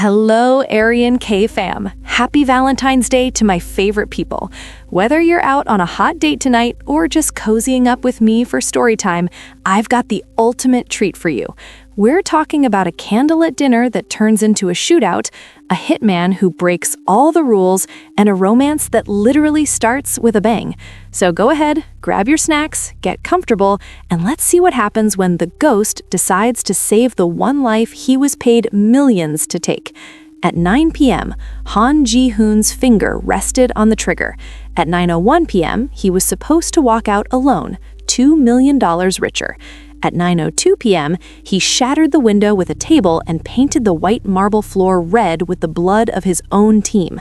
Hello, Arien K fam. Happy Valentine's Day to my favorite people. Whether you're out on a hot date tonight or just cozying up with me for story time, I've got the ultimate treat for you. We're talking about a candlelit dinner that turns into a shootout, a hitman who breaks all the rules, and a romance that literally starts with a bang. So go ahead, grab your snacks, get comfortable, and let's see what happens when the ghost decides to save the one life he was paid millions to take. At 9 p.m., Ji-hoon's finger rested on the trigger. At 9:01 p.m., he was supposed to walk out alone, $2 million richer. At 9:02 p.m., he shattered the window with a table and painted the white marble floor red with the blood of his own team.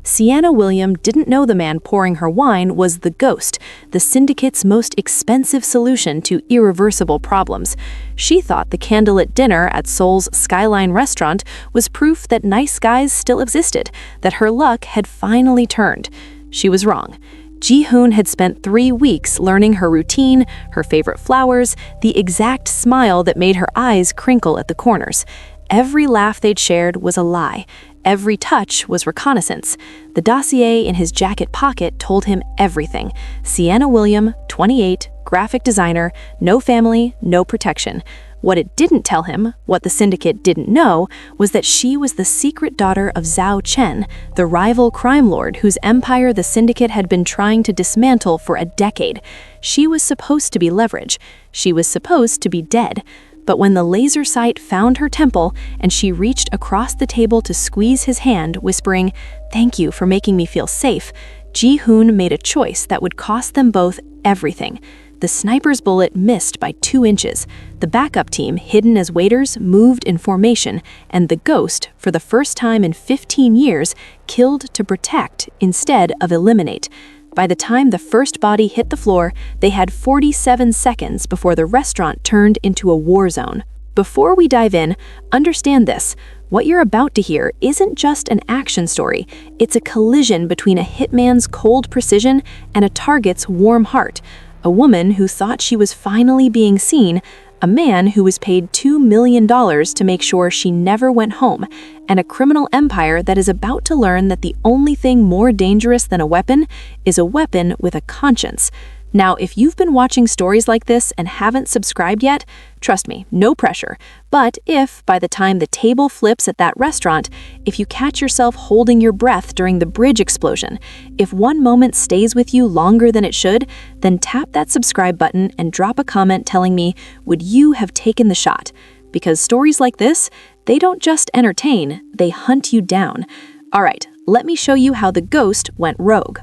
Sienna William didn't know the man pouring her wine was the ghost, the Syndicate's most expensive solution to irreversible problems. She thought the candlelit dinner at Seoul's Skyline restaurant was proof that nice guys still existed, that her luck had finally turned. She was wrong. Ji-hoon had spent 3 weeks learning her routine, her favorite flowers, the exact smile that made her eyes crinkle at the corners. Every laugh they'd shared was a lie. Every touch was reconnaissance. The dossier in his jacket pocket told him everything. Sienna William, 28, graphic designer, no family, no protection. What it didn't tell him, what the Syndicate didn't know, was that she was the secret daughter of Zhao Chen, the rival crime lord whose empire the Syndicate had been trying to dismantle for a decade. She was supposed to be leverage. She was supposed to be dead. But when the laser sight found her temple and she reached across the table to squeeze his hand, whispering, "Thank you for making me feel safe," Ji-hoon made a choice that would cost them both everything. The sniper's bullet missed by 2 inches. The backup team, hidden as waiters, moved in formation, and the ghost, for the first time in 15 years, killed to protect instead of eliminate. By the time the first body hit the floor, they had 47 seconds before the restaurant turned into a war zone. Before we dive in, understand this. What you're about to hear isn't just an action story. It's a collision between a hitman's cold precision and a target's warm heart. A woman who thought she was finally being seen, a man who was paid $2 million to make sure she never went home, and a criminal empire that is about to learn that the only thing more dangerous than a weapon is a weapon with a conscience. Now, if you've been watching stories like this and haven't subscribed yet, trust me, no pressure. But if, by the time the table flips at that restaurant, if you catch yourself holding your breath during the bridge explosion, if one moment stays with you longer than it should, then tap that subscribe button and drop a comment telling me, would you have taken the shot? Because stories like this, they don't just entertain, they hunt you down. All right, let me show you how the ghost went rogue.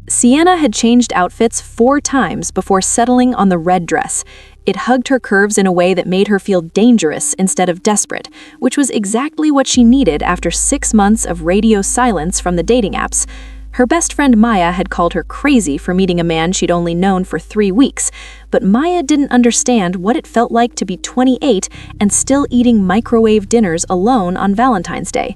Sienna had changed outfits 4 times before settling on the red dress. It hugged her curves in a way that made her feel dangerous instead of desperate, which was exactly what she needed after 6 months of radio silence from the dating apps. Her best friend Maya had called her crazy for meeting a man she'd only known for 3 weeks, but Maya didn't understand what it felt like to be 28 and still eating microwave dinners alone on Valentine's Day.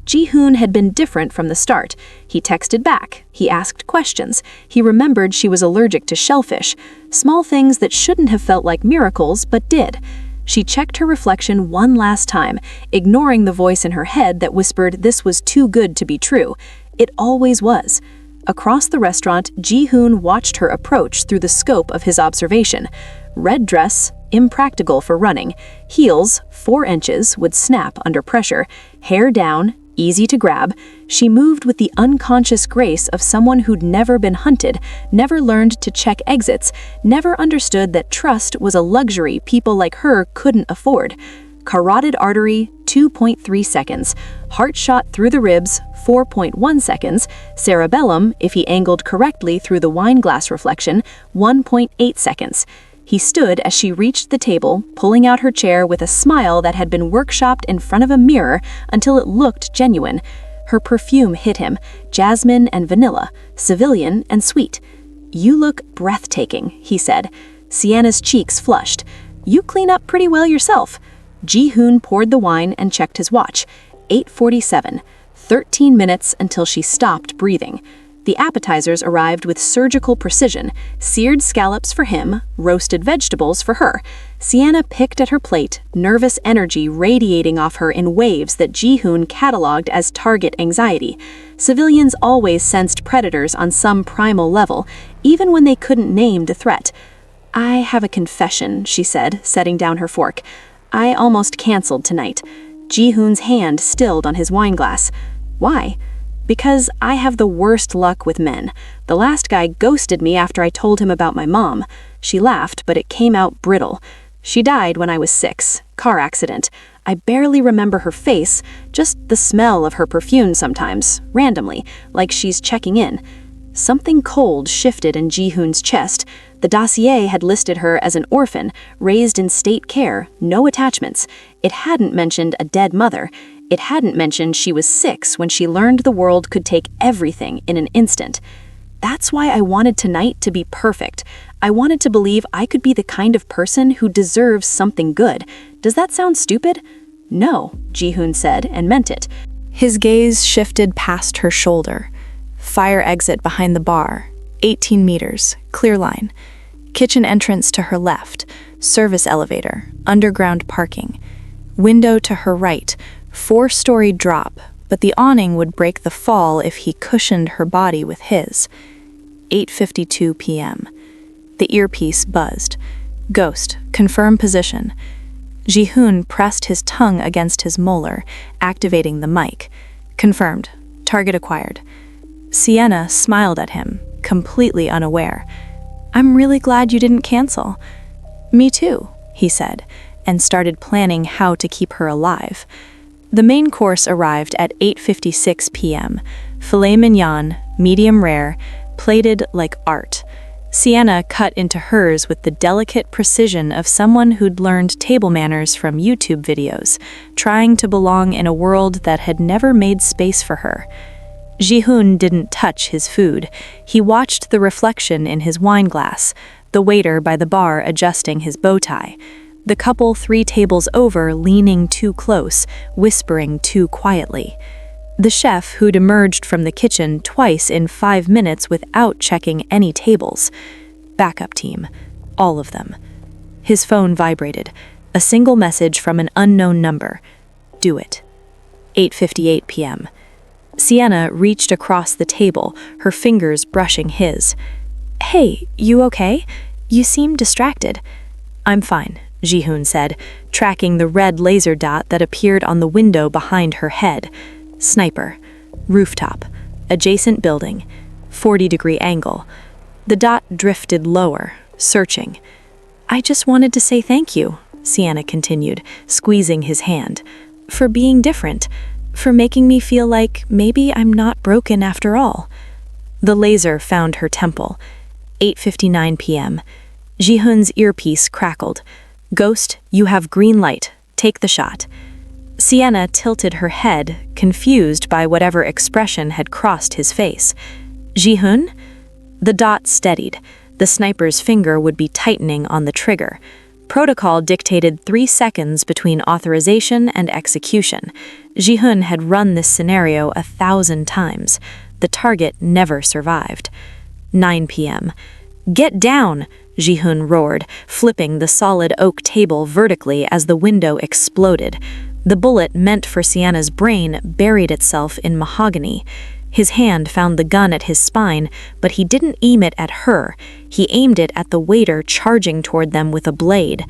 Ji-hoon had been different from the start. He texted back, he asked questions, he remembered she was allergic to shellfish, small things that shouldn't have felt like miracles but did. She checked her reflection one last time, ignoring the voice in her head that whispered this was too good to be true. It always was. Across the restaurant, Ji-hoon watched her approach through the scope of his observation. Red dress, impractical for running. Heels, 4 inches, would snap under pressure. Hair down, easy to grab. She moved with the unconscious grace of someone who'd never been hunted, never learned to check exits, never understood that trust was a luxury people like her couldn't afford. Carotid artery, 2.3 seconds. Heart shot through the ribs, 4.1 seconds. Cerebellum, if he angled correctly through the wine glass reflection, 1.8 seconds. He stood as she reached the table, pulling out her chair with a smile that had been workshopped in front of a mirror until it looked genuine. Her perfume hit him, jasmine and vanilla, civilian and sweet. "You look breathtaking," he said. Sienna's cheeks flushed. "You clean up pretty well yourself." Ji-hoon poured the wine and checked his watch. 8:47, 13 minutes until she stopped breathing. The appetizers arrived with surgical precision, seared scallops for him, roasted vegetables for her. Sienna picked at her plate, nervous energy radiating off her in waves that Ji-hoon cataloged as target anxiety. Civilians always sensed predators on some primal level, even when they couldn't name the threat. "I have a confession," she said, setting down her fork. "I almost canceled tonight." Ji-hoon's hand stilled on his wineglass. "Why?" "Because I have the worst luck with men. The last guy ghosted me after I told him about my mom." She laughed, but it came out brittle. "She died when I was 6. Car accident. I barely remember her face, just the smell of her perfume sometimes, randomly, like she's checking in." Something cold shifted in Ji-hoon's chest. The dossier had listed her as an orphan, raised in state care, no attachments. It hadn't mentioned a dead mother. It hadn't mentioned she was 6 when she learned the world could take everything in an instant. "That's why I wanted tonight to be perfect. I wanted to believe I could be the kind of person who deserves something good. Does that sound stupid?" "No," Ji-hoon said, and meant it. His gaze shifted past her shoulder. Fire exit behind the bar, 18 meters, clear line. Kitchen entrance to her left, service elevator, underground parking. Window to her right, 4-story drop, but the awning would break the fall if he cushioned her body with his. 8:52 p.m. The earpiece buzzed. "Ghost, confirm position." Ji-hoon pressed his tongue against his molar, activating the mic. "Confirmed. Target acquired." Sienna smiled at him, completely unaware. "I'm really glad you didn't cancel." "Me too," he said, and started planning how to keep her alive. The main course arrived at 8:56 p.m. Filet mignon, medium rare, plated like art. Sienna cut into hers with the delicate precision of someone who'd learned table manners from YouTube videos, trying to belong in a world that had never made space for her. Ji-hoon didn't touch his food. He watched the reflection in his wineglass, the waiter by the bar adjusting his bow tie, the couple 3 tables over leaning too close, whispering too quietly. The chef who'd emerged from the kitchen twice in 5 minutes without checking any tables. Backup team. All of them. His phone vibrated. A single message from an unknown number. "Do it." 8:58 p.m. Sienna reached across the table, her fingers brushing his. "Hey, you okay? You seem distracted." "I'm fine," Ji-hoon said, tracking the red laser dot that appeared on the window behind her head. Sniper. Rooftop. Adjacent building. 40-degree angle. The dot drifted lower, searching. "I just wanted to say thank you," Sienna continued, squeezing his hand. "For being different. For making me feel like maybe I'm not broken after all." The laser found her temple. 8:59 p.m. Ji-hoon's earpiece crackled. "Ghost, you have green light. Take the shot." Sienna tilted her head, confused by whatever expression had crossed his face. "Ji-hoon?" The dot steadied. The sniper's finger would be tightening on the trigger. Protocol dictated 3 seconds between authorization and execution. Ji-hoon had run this scenario 1,000 times. The target never survived. 9 p.m. "Get down!" Ji-hoon roared, flipping the solid oak table vertically as the window exploded. The bullet meant for Sienna's brain buried itself in mahogany. His hand found the gun at his spine, but he didn't aim it at her. He aimed it at the waiter charging toward them with a blade.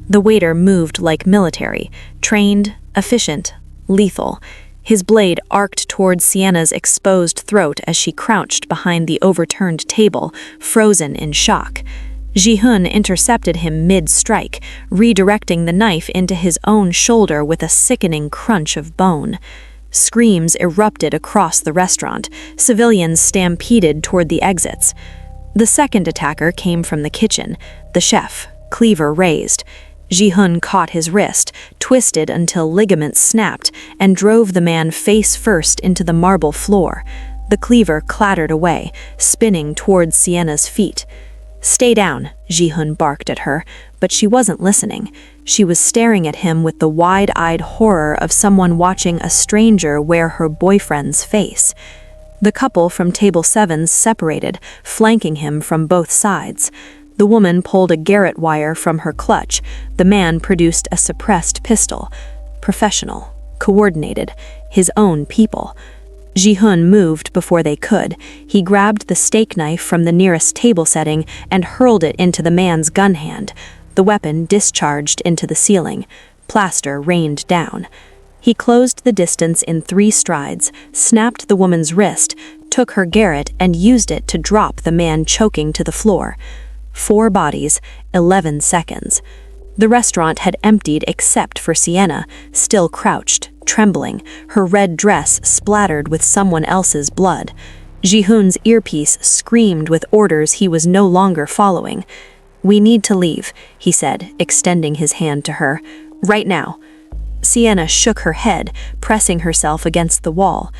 The waiter moved like military, trained, efficient, lethal. His blade arced toward Sienna's exposed throat as she crouched behind the overturned table, frozen in shock. Ji-hoon intercepted him mid-strike, redirecting the knife into his own shoulder with a sickening crunch of bone. Screams erupted across the restaurant. Civilians stampeded toward the exits. The second attacker came from the kitchen, the chef, cleaver raised. Ji-hoon caught his wrist, twisted until ligaments snapped, and drove the man face first into the marble floor. The cleaver clattered away, spinning towards Sienna's feet. "Stay down," Ji-hoon barked at her, but she wasn't listening. She was staring at him with the wide-eyed horror of someone watching a stranger wear her boyfriend's face. The couple from table 7 separated, flanking him from both sides. The woman pulled a garrote wire from her clutch. The man produced a suppressed pistol. Professional, coordinated, his own people. Ji-hoon moved before they could. He grabbed the steak knife from the nearest table setting and hurled it into the man's gun hand. The weapon discharged into the ceiling. Plaster rained down. He closed the distance in 3 strides, snapped the woman's wrist, took her garrote and used it to drop the man choking to the floor. 4 bodies, 11 seconds. The restaurant had emptied except for Sienna, still crouched, trembling, her red dress splattered with someone else's blood. Ji-hoon's earpiece screamed with orders he was no longer following. "We need to leave," he said, extending his hand to her. "Right now." Sienna shook her head, pressing herself against the wall.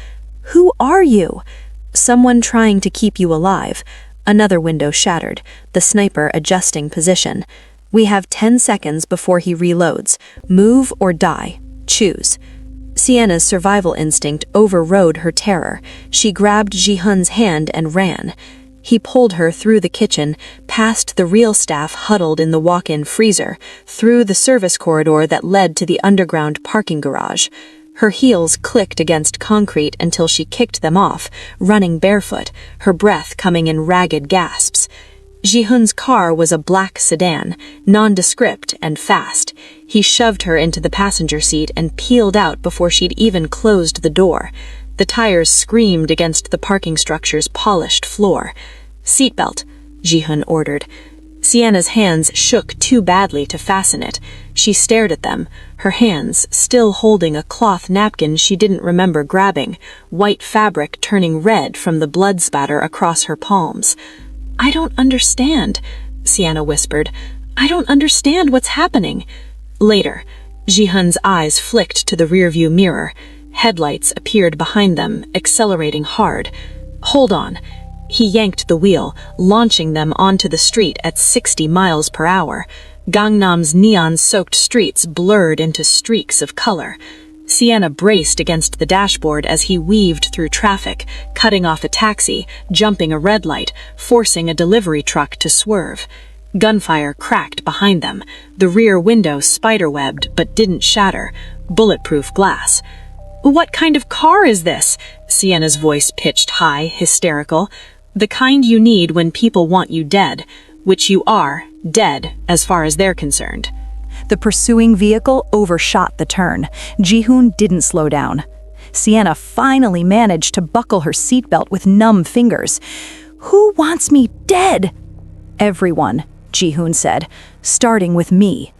"Who are you?" "Someone trying to keep you alive." Another window shattered, the sniper adjusting position. "We have 10 seconds before he reloads. Move or die. Choose." Sienna's survival instinct overrode her terror. She grabbed Ji-hoon's hand and ran. He pulled her through the kitchen, past the real staff huddled in the walk-in freezer, through the service corridor that led to the underground parking garage. Her heels clicked against concrete until she kicked them off, running barefoot, her breath coming in ragged gasps. Ji-hoon's car was a black sedan, nondescript and fast. He shoved her into the passenger seat and peeled out before she'd even closed the door. The tires screamed against the parking structure's polished floor. "Seatbelt," Ji-hoon ordered. Sienna's hands shook too badly to fasten it. She stared at them, her hands still holding a cloth napkin she didn't remember grabbing, white fabric turning red from the blood spatter across her palms. "I don't understand," Sienna whispered. "I don't understand what's happening." Later, Ji-hoon's eyes flicked to the rearview mirror. Headlights appeared behind them, accelerating hard. "Hold on." He yanked the wheel, launching them onto the street at 60 miles per hour. Gangnam's neon-soaked streets blurred into streaks of color. Sienna braced against the dashboard as he weaved through traffic, cutting off a taxi, jumping a red light, forcing a delivery truck to swerve. Gunfire cracked behind them. The rear window spiderwebbed but didn't shatter. Bulletproof glass. "What kind of car is this?" Sienna's voice pitched high, hysterical. "The kind you need when people want you dead, which you are, dead, as far as they're concerned." The pursuing vehicle overshot the turn. Ji-hoon didn't slow down. Sienna finally managed to buckle her seatbelt with numb fingers. "Who wants me dead?" "Everyone," Ji-hoon said, "starting with me."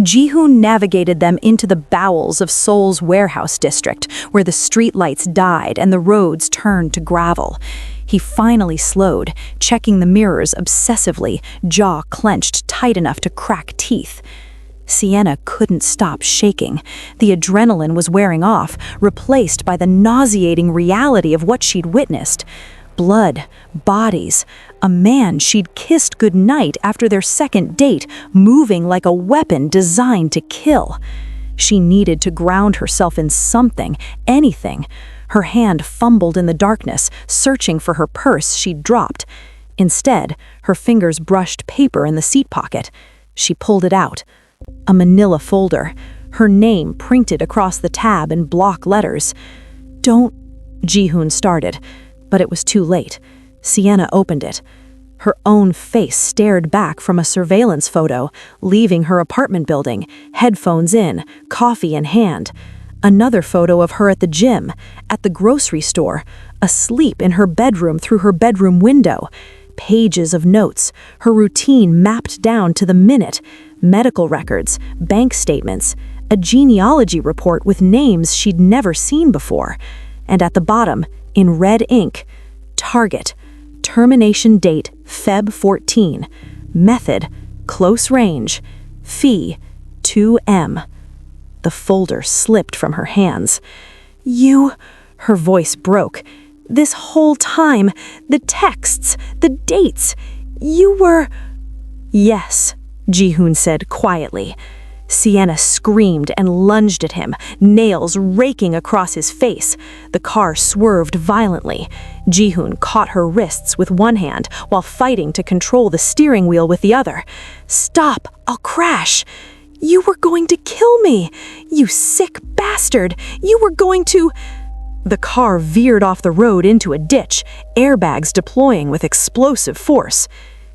Ji-hoon navigated them into the bowels of Seoul's warehouse district, where the streetlights died and the roads turned to gravel. He finally slowed, checking the mirrors obsessively, jaw clenched tight enough to crack teeth. Sienna couldn't stop shaking. The adrenaline was wearing off, replaced by the nauseating reality of what she'd witnessed. Blood, bodies, a man she'd kissed goodnight after their second date, moving like a weapon designed to kill. She needed to ground herself in something, anything. Her hand fumbled in the darkness, searching for her purse she'd dropped. Instead, her fingers brushed paper in the seat pocket. She pulled it out. A manila folder, her name printed across the tab in block letters. "Don't," Ji-hoon started, but it was too late. Sienna opened it. Her own face stared back from a surveillance photo, leaving her apartment building, headphones in, coffee in hand. Another photo of her at the gym, at the grocery store, asleep in her bedroom through her bedroom window. Pages of notes, her routine mapped down to the minute, medical records, bank statements, a genealogy report with names she'd never seen before. And at the bottom, in red ink, target, termination date Feb 14, method, close range, fee, 2M. The folder slipped from her hands. "You," her voice broke. "This whole time, the texts, the dates, you were—" "Yes," Ji-hoon said quietly. Sienna screamed and lunged at him, nails raking across his face. The car swerved violently. Ji-hoon caught her wrists with one hand while fighting to control the steering wheel with the other. "Stop! I'll crash! You were going to kill me! You sick bastard! You were going to—" The car veered off the road into a ditch, airbags deploying with explosive force.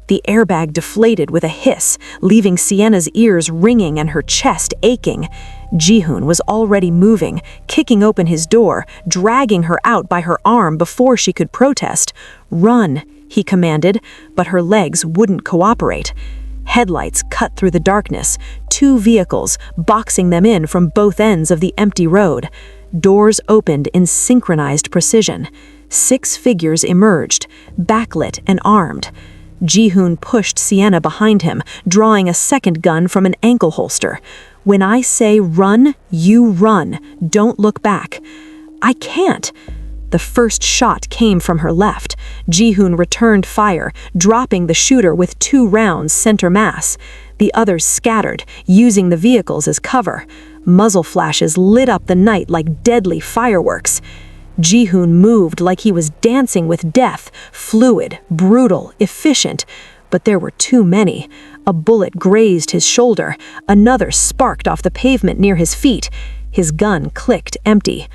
The airbag deflated with a hiss, leaving Sienna's ears ringing and her chest aching. Ji-hoon was already moving, kicking open his door, dragging her out by her arm before she could protest. "Run," he commanded, but her legs wouldn't cooperate. Headlights cut through the darkness, 2 vehicles boxing them in from both ends of the empty road. Doors opened in synchronized precision. 6 figures emerged, backlit and armed. Ji-hoon pushed Sienna behind him, drawing a second gun from an ankle holster. "When I say run, you run. Don't look back." "I can't." The first shot came from her left. Ji-hoon returned fire, dropping the shooter with 2 rounds center mass. The others scattered, using the vehicles as cover. Muzzle flashes lit up the night like deadly fireworks. Ji-hoon moved like he was dancing with death, fluid, brutal, efficient. But there were too many. A bullet grazed his shoulder. Another sparked off the pavement near his feet. His gun clicked empty.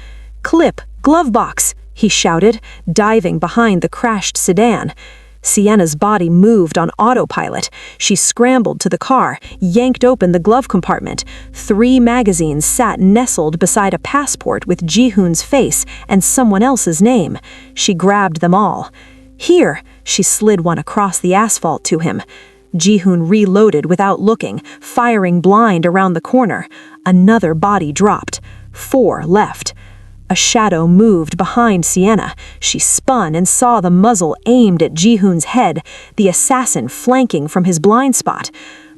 "Clip, glove box!" he shouted, diving behind the crashed sedan. Sienna's body moved on autopilot. She scrambled to the car, yanked open the glove compartment. 3 magazines sat nestled beside a passport with Ji-hoon's face and someone else's name. She grabbed them all. "Here," she slid one across the asphalt to him. Ji-hoon reloaded without looking, firing blind around the corner. Another body dropped. 4 left. A shadow moved behind Sienna. She spun and saw the muzzle aimed at Ji-hoon's head, the assassin flanking from his blind spot.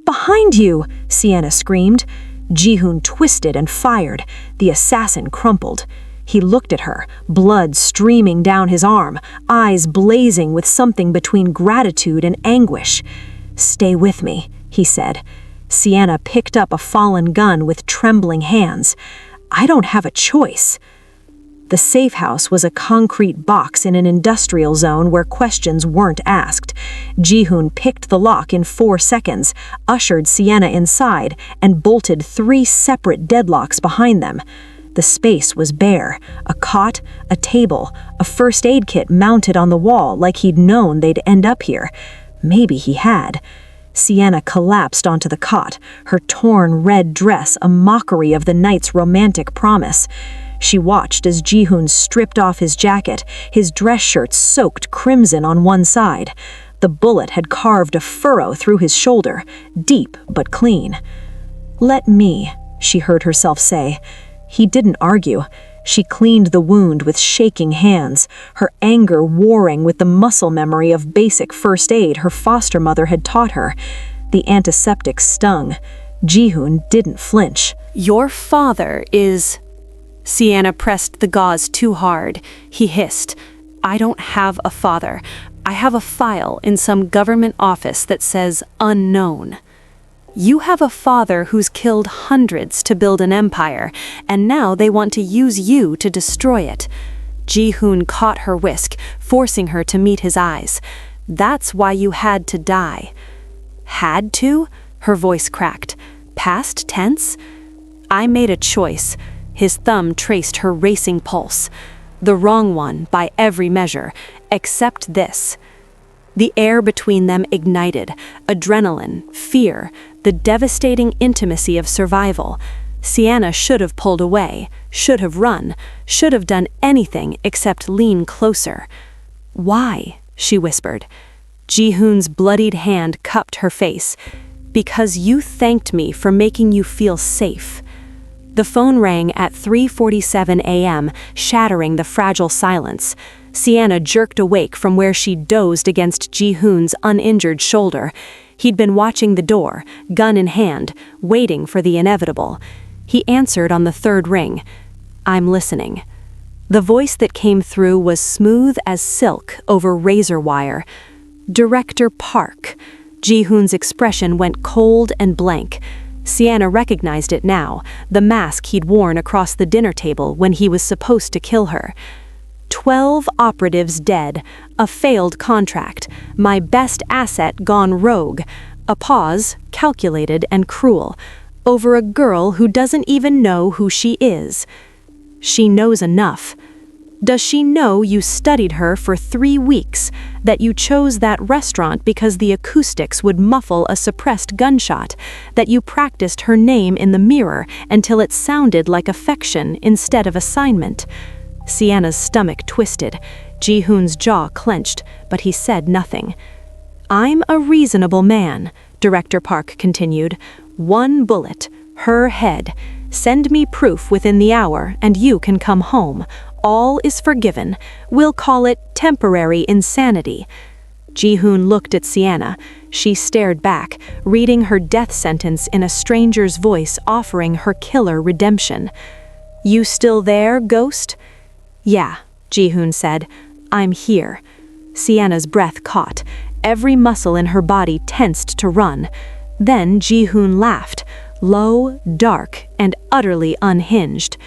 "Behind you!" Sienna screamed. Ji-hoon twisted and fired. The assassin crumpled. He looked at her, blood streaming down his arm, eyes blazing with something between gratitude and anguish. "Stay with me," he said. Sienna picked up a fallen gun with trembling hands. "I don't have a choice." The safe house was a concrete box in an industrial zone where questions weren't asked. Ji-hoon picked the lock in 4 seconds, ushered Sienna inside, and bolted 3 separate deadlocks behind them. The space was bare. A cot, a table, a first aid kit mounted on the wall like he'd known they'd end up here. Maybe he had. Sienna collapsed onto the cot, her torn red dress a mockery of the night's romantic promise. She watched as Ji-hoon stripped off his jacket, his dress shirt soaked crimson on one side. The bullet had carved a furrow through his shoulder, deep but clean. "Let me," she heard herself say. He didn't argue. She cleaned the wound with shaking hands, her anger warring with the muscle memory of basic first aid her foster mother had taught her. The antiseptic stung. Ji-hoon didn't flinch. "Your father is—" Sienna pressed the gauze too hard. He hissed, "I don't have a father. I have a file in some government office that says unknown. You have a father who's killed hundreds to build an empire, and now they want to use you to destroy it." Ji-hoon caught her whisk, forcing her to meet his eyes. "That's why you had to die." "Had to?" Her voice cracked. "Past tense?" "I made a choice." His thumb traced her racing pulse. "The wrong one, by every measure, except this." The air between them ignited. Adrenaline, fear, the devastating intimacy of survival. Sienna should have pulled away, should have run, should have done anything except lean closer. "Why?" she whispered. Ji-hoon's bloodied hand cupped her face. "Because you thanked me for making you feel safe." The phone rang at 3:47 a.m., shattering the fragile silence. Sienna jerked awake from where she dozed against Ji-hoon's uninjured shoulder. He'd been watching the door, gun in hand, waiting for the inevitable. He answered on the 3rd ring. "I'm listening." The voice that came through was smooth as silk over razor wire. "Director Park." Ji-hoon's expression went cold and blank. Sienna recognized it now, the mask he'd worn across the dinner table when he was supposed to kill her. 12 operatives dead, a failed contract, my best asset gone rogue, a pause, calculated and cruel, over a girl who doesn't even know who she is. She knows enough. Does she know you studied her for 3 weeks, that you chose that restaurant because the acoustics would muffle a suppressed gunshot, that you practiced her name in the mirror until it sounded like affection instead of assignment? Sienna's stomach twisted. Ji-hoon's jaw clenched, but he said nothing. I'm a reasonable man, Director Park continued. 1 bullet, her head. Send me proof within the hour and you can come home. All is forgiven. We'll call it temporary insanity. Ji-hoon looked at Sienna. She stared back, reading her death sentence in a stranger's voice offering her killer redemption. You still there, ghost? Yeah, Ji-hoon said. I'm here. Sienna's breath caught. Every muscle in her body tensed to run. Then Ji-hoon laughed, low, dark, and utterly unhinged.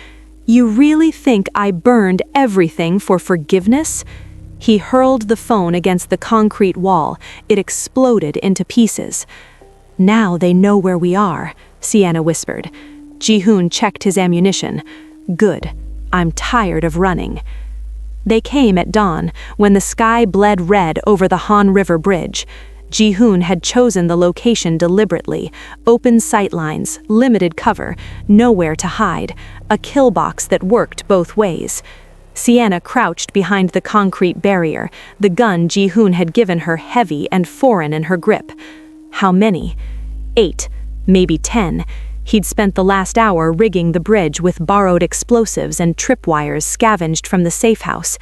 You really think I burned everything for forgiveness? He hurled the phone against the concrete wall. It exploded into pieces. Now they know where we are, Sienna whispered. Ji-hoon checked his ammunition. Good. I'm tired of running. They came at dawn, when the sky bled red over the Han River Bridge. Ji-hoon had chosen the location deliberately. Open sightlines, limited cover, nowhere to hide. A kill box that worked both ways. Sienna crouched behind the concrete barrier, the gun Ji-hoon had given her heavy and foreign in her grip. How many? 8, maybe 10. He'd spent the last hour rigging the bridge with borrowed explosives and tripwires scavenged from the safe house.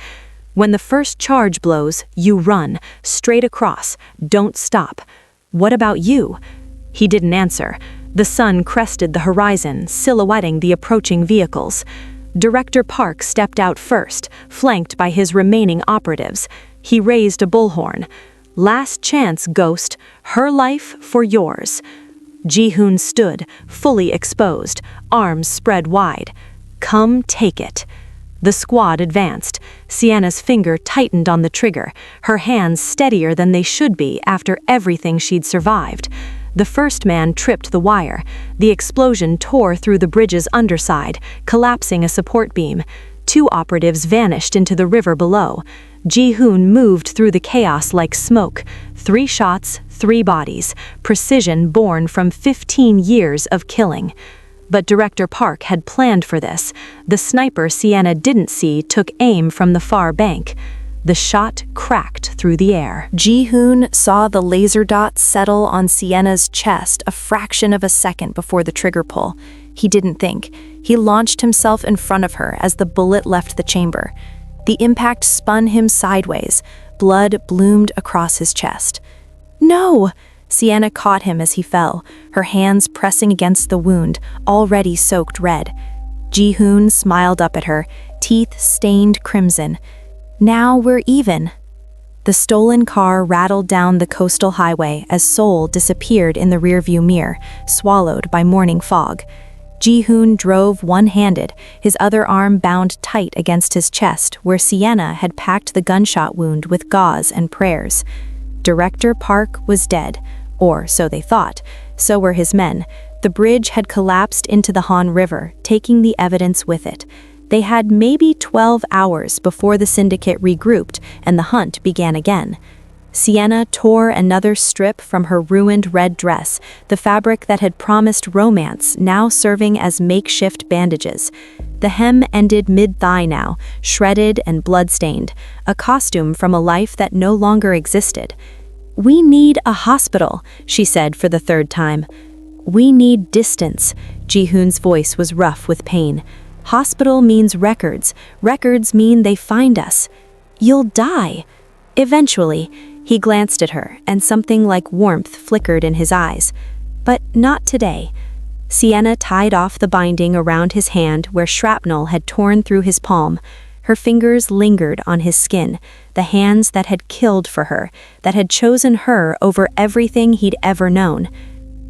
When the first charge blows, you run, straight across, don't stop. What about you? He didn't answer. The sun crested the horizon, silhouetting the approaching vehicles. Director Park stepped out first, flanked by his remaining operatives. He raised a bullhorn. Last chance, ghost. Her life for yours. Ji-hoon stood, fully exposed, arms spread wide. Come take it. The squad advanced. Sienna's finger tightened on the trigger, her hands steadier than they should be after everything she'd survived. The first man tripped the wire. The explosion tore through the bridge's underside, collapsing a support beam. 2 operatives vanished into the river below. Ji-hoon moved through the chaos like smoke. 3 shots, 3 bodies, precision born from 15 years of killing. But Director Park had planned for this. The sniper Sienna didn't see took aim from the far bank. The shot cracked through the air. Ji-hoon saw the laser dot settle on Sienna's chest a fraction of a second before the trigger pull. He didn't think. He launched himself in front of her as the bullet left the chamber. The impact spun him sideways. Blood bloomed across his chest. No! Sienna caught him as he fell, her hands pressing against the wound, already soaked red. Ji-hoon smiled up at her, teeth stained crimson. Now we're even. The stolen car rattled down the coastal highway as Seoul disappeared in the rearview mirror, swallowed by morning fog. Ji-hoon drove one-handed, his other arm bound tight against his chest where Sienna had packed the gunshot wound with gauze and prayers. Director Park was dead. Or so they thought. So were his men. The bridge had collapsed into the Han River, taking the evidence with it. They had maybe 12 hours before the Syndicate regrouped and the hunt began again. Sienna tore another strip from her ruined red dress, the fabric that had promised romance now serving as makeshift bandages. The hem ended mid-thigh now, shredded and blood-stained, a costume from a life that no longer existed. We need a hospital, she said for the 3rd time. We need distance. Ji-hoon's voice was rough with pain. Hospital means records. Records mean they find us. You'll die. Eventually, he glanced at her, and something like warmth flickered in his eyes. But not today. Sienna tied off the binding around his hand where shrapnel had torn through his palm. Her fingers lingered on his skin, the hands that had killed for her, that had chosen her over everything he'd ever known.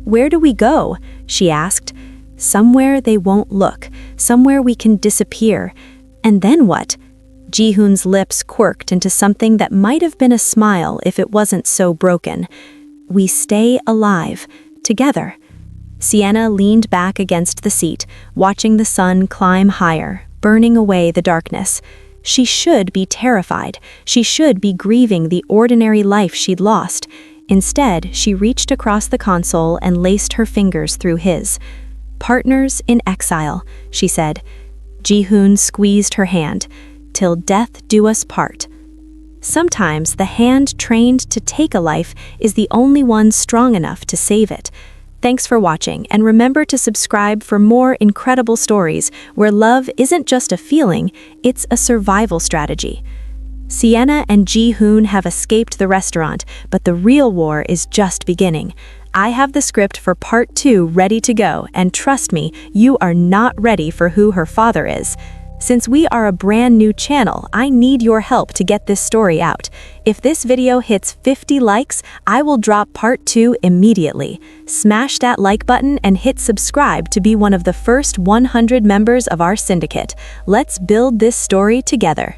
"Where do we go?" she asked. "Somewhere they won't look, somewhere we can disappear. And then what?" Ji-hoon's lips quirked into something that might have been a smile if it wasn't so broken. "We stay alive, together." Sienna leaned back against the seat, watching the sun climb higher, burning away the darkness. She should be terrified. She should be grieving the ordinary life she'd lost. Instead, she reached across the console and laced her fingers through his. "Partners in exile," she said. Ji-hoon squeezed her hand. "Till death do us part." Sometimes the hand trained to take a life is the only one strong enough to save it. Thanks for watching, and remember to subscribe for more incredible stories where love isn't just a feeling, it's a survival strategy. Sienna and Ji-hoon have escaped the restaurant, but the real war is just beginning. I have the script for part 2 ready to go, and trust me, you are not ready for who her father is. Since we are a brand new channel, I need your help to get this story out. If this video hits 50 likes, I will drop part 2 immediately. Smash that like button and hit subscribe to be one of the first 100 members of our syndicate. Let's build this story together.